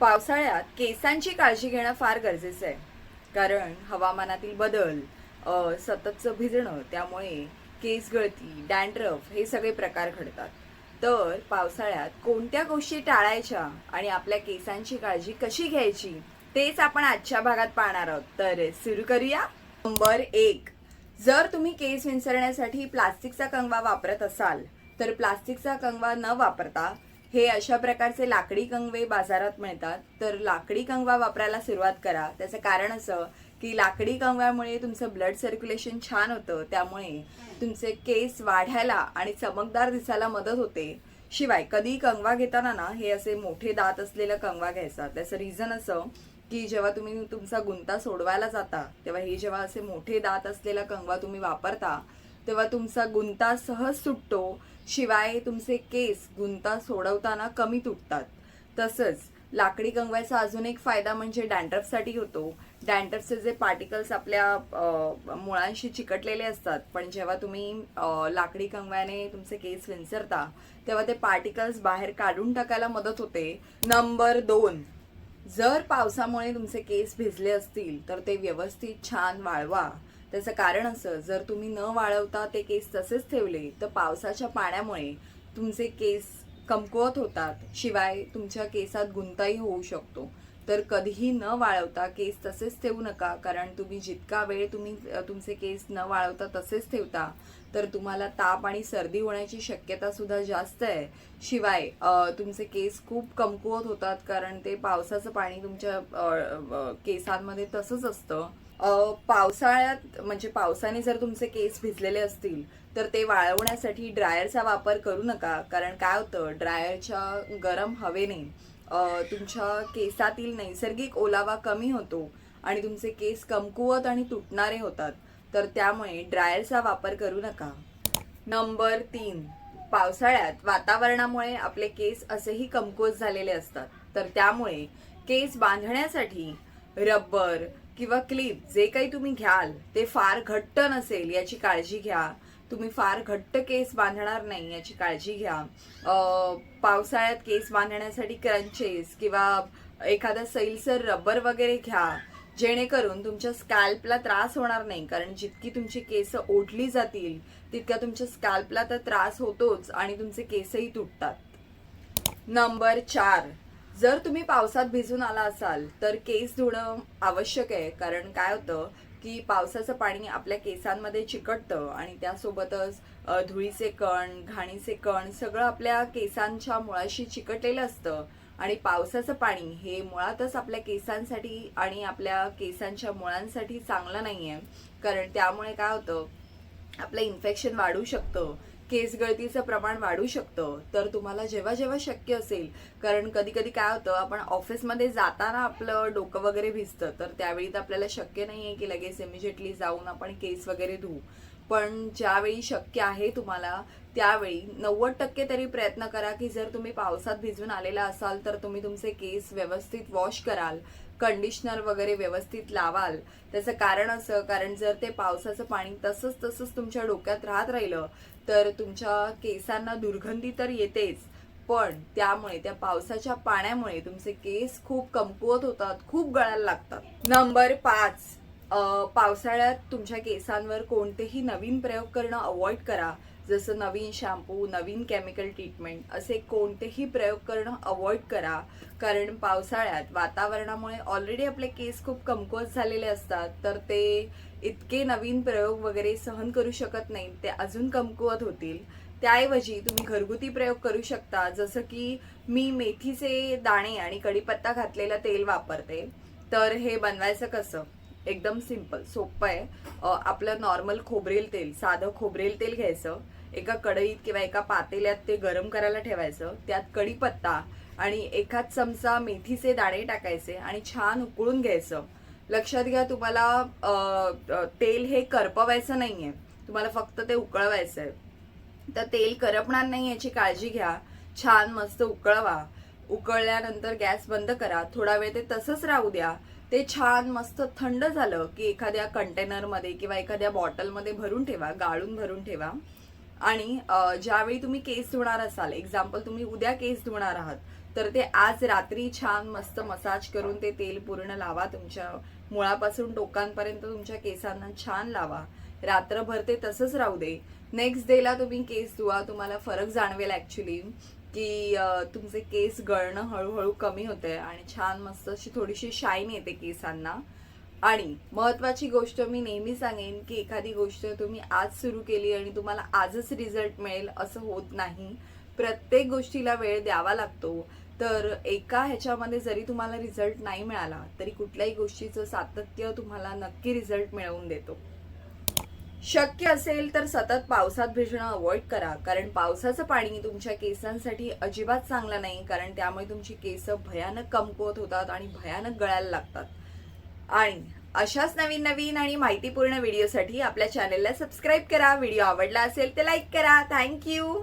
पावसाळ्यात केसांची काळजी घेणं फार गरजेचं आहे. कारण हवामानातील बदल, सततचं भिजणं त्यामुळे केस गळती, डॅन्ड्रफ हे सगळे प्रकार घडतात. तर पावसाळ्यात कोणत्या गोष्टी टाळायच्या आणि आपल्या केसांची काळजी कशी घ्यायची तेच आपण आजच्या भागात पाहणार आहोत. तर सुरू करूया. नंबर 1, जर तुम्ही केस विंचरण्यासाठी प्लास्टिकचा कंगवा वापरत असाल तर प्लास्टिकचा कंगवा न वापरता हे अशा प्रकारचे लाकडी कंगवे बाजारात मिळतात. तर लाकडी कंगवा वापरायला सुरुवात करा. त्याचं कारण असं की लाकडी कंगव्यामुळे तुमचं ब्लड सर्क्युलेशन छान होतं, त्यामुळे तुमचे केस वाढायला आणि चमकदार दिसायला मदत होते. शिवाय कधी कंगवा घेताना ना हे असे मोठे दात असलेला कंगवा घ्यायचा. त्याचं रिझन असं की जेव्हा तुम्ही तुमचा गुंता सोडवायला जाता तेव्हा हे जेव्हा असे मोठे दात असलेला कंगवा तुम्ही वापरता तेव्हा तुमचा गुंता सहज सुटतो. शिवाय तुमचे केस गुंता सोडवताना कमी तुटतात. तसंच लाकडी कंगव्याचा अजून एक फायदा म्हणजे डॅन्ड्रफसाठी होतो. डॅन्ड्रफचे जे पार्टिकल्स आपल्या मुळांशी चिकटलेले असतात, पण जेव्हा तुम्ही लाकडी कंगव्याने तुमचे केस विंचरता तेव्हा ते पार्टिकल्स बाहेर काढून टाकायला मदत होते. नंबर 2, जर पावसामुळे तुमचे केस भिजले असतील तर ते व्यवस्थित छान वाळवा. त्याचं कारण असं, जर तुम्ही न वाळवता ते केस तसेच ठेवले तर पावसाच्या पाण्यामुळे तुमचे केस कमकुवत होतात. शिवाय तुमच्या केसात गुंताही होऊ शकतो. तर कधीही न वाळवता केस तसेच ठेवू नका. कारण तुम्ही जितका वेळ तुम्ही तुमचे केस न वाळवता तसेच ठेवता तर तुम्हाला ताप आणि सर्दी होण्याची शक्यता सुद्धा जास्त आहे. शिवाय तुमचे केस खूप कमकुवत होतात, कारण ते पावसाचं पाणी तुमच्या केसांमध्ये तसंच असतं. पावसाळ्यात म्हणजे पावसाने जर तुमचे केस भिजलेले असतील तर ते वाळवण्यासाठी ड्रायरचा वापर करू नका. कारण काय होतं, ड्रायरच्या गरम हवेने तुमच्या केसातील नैसर्गिक ओलावा कमी होतो आणि तुमचे केस कमकुवत आणि तुटणारे होतात. तर त्यामुळे ड्रायरचा वापर करू नका. नंबर 3, पावसाळ्यात वातावरणामुळे आपले केस असेही कमकुवत झालेले असतात. तर त्यामुळे केस बांधण्यासाठी रबर किंवा क्लिप जे काही तुम्ही घ्याल ते फार घट्ट नसेल याची काळजी घ्या. तुम्ही फार घट्ट केस बांधणार नाही याची काळजी घ्या. पावसाळ्यात केस बांधण्यासाठी क्रंचेस किंवा एखादा सैलसर रबर वगैरे घ्या, जेणेकरून तुमच्या स्कॅल्पला त्रास होणार नाही. कारण जितकी तुमची केस ओढली जातील तितक्या तुमच्या स्कॅल्पला तर त्रास होतोच आणि तुमचे केसही तुटतात. नंबर 4, जर तुम्ही पावसात भिजून आला असाल तर केस धुणं आवश्यक आहे. कारण काय होतं की पावसाचं पाणी आपल्या केसांमध्ये चिकटतं आणि त्यासोबतच धुळीचे कण, घाणीचे कण सगळं आपल्या केसांच्या मुळाशी चिकटलेलं असतं. आणि पावसाचं पाणी हे मुळातच आपल्या केसांसाठी आणि आपल्या केसांच्या मुळांसाठी चांगलं नाही आहे. कारण त्यामुळे काय होतं, आपलं इन्फेक्शन वाढू शकतं, केस गळतीचं प्रमाण वाढू शकतं. तर तुम्हाला जेव्हा जेव्हा शक्य असेल, कारण कधी कधी काय होतं, आपण ऑफिसमध्ये जाताना आपलं डोकं वगैरे भिजतं, तर त्यावेळी तर आपल्याला शक्य नाही आहे की लगेच इमिजिएटली जाऊन आपण केस वगैरे धुवू. पण ज्यावेळी शक्य आहे तुम्हाला त्यावेळी 90% तरी प्रयत्न करा की जर तुम्ही पावसात भिजून आलेला असाल तर तुम्ही तुमचे केस व्यवस्थित वॉश कराल, कंडिशनर वगैरे व्यवस्थित लावाल. त्याचं कारण असं, कारण जर ते पावसाचं पाणी तसंच तुमच्या डोक्यात राहत राहिलं तर तुमच्या केसांना दुर्गंधी तर येतेच, पण त्यामुळे त्या पावसाच्या पाण्यामुळे तुमचे केस खूप कमकुवत होतात, खूप गळायला लागतात. नंबर 5, पावसाळ्यात तुमच्या केसांवर कोणतेही नवीन प्रयोग करणं अवॉइड करा. जसं नवीन शॅम्पू, नवीन केमिकल ट्रीटमेंट असे कोणतेही प्रयोग करणं अवॉइड करा. कारण पावसाळ्यात वातावरणामुळे ऑलरेडी आपले केस खूप कमकुवत झालेले असतात, तर ते इतके नवीन प्रयोग वगैरे सहन करू शकत नाहीत, ते अजून कमकुवत होतील. त्याऐवजी तुम्ही घरगुती प्रयोग करू शकता. जसं की मी मेथीचे दाणे आणि कढीपत्ता घातलेलं तेल वापरते. तर हे बनवायचं कसं, एकदम सिंपल, सोपं आहे. आपलं नॉर्मल खोबरेल तेल, साधं खोबरेल तेल घ्यायचं. एका कढईत किंवा एका पातेल्यात ते गरम करायला ठेवायचं. त्यात कढीपत्ता आणि एखाद चमचा मेथीचे दाणे टाकायचे आणि छान उकळून घ्यायचं. लक्षात घ्या, तुम्हाला तेल हे करपवायचं नाहीये, तुम्हाला फक्त ते उकळवायचं आहे. तर तेल करपणार नाही याची काळजी घ्या. छान मस्त उकळवा. उकळल्यानंतर गॅस बंद करा. थोडा वेळ ते तसंच राहू द्या. ते छान मस्त थंड झालं की एखाद्या कंटेनरमध्ये किंवा एखाद्या बॉटलमध्ये भरून ठेवा, गाळून भरून ठेवा. आणि ज्यावेळी तुम्ही केस धुणार असाल, एक्झाम्पल तुम्ही उद्या केस धुणार आहात, तर ते आज रात्री छान मस्त मसाज करून ते तेल पूर्ण लावा. तुमच्या मुळापासून टोकांपर्यंत तुमच्या केसांना छान लावा. रात्रभर ते तसंच राहू दे. नेक्स्ट डेला तुम्ही केस धुवा. तुम्हाला फरक जाणवेल ऍक्च्युली की तुमचे केस गळणं हळूहळू कमी होते आणि छान मस्त अशी थोडीशी शाईन येते केसांना. आणि महत्वाची गोष्ट मी नेहमी सांगेन की एखादी गोष्ट तुम्ही आज सुरू केली आणि तुम्हाला आजच रिझल्ट मिळेल असं होत नाही. प्रत्येक गोष्टीला वेळ द्यावा लागतो. तर एका ह्याच्यामध्ये जरी तुम्हाला रिझल्ट नाही मिळाला तरी कुठल्याही गोष्टीचं सातत्य तुम्हाला नक्की रिझल्ट मिळवून देतो. शक्य असेल तर सतत पावसात भिजणं अवॉइड करा, कारण पावसाचं पाणी तुमच्या केसांसाठी अजिबात चांगलं नाही, कारण त्यामुळे तुमची केस भयानक कमकुवत होतात आणि भयानक गळायला लागतात. आणि अशाच नवीन नवीन आणि माहितीपूर्ण व्हिडिओसाठी आपल्या चॅनलला सबस्क्राईब करा. व्हिडिओ आवडला असेल तर लाईक करा. थँक्यू.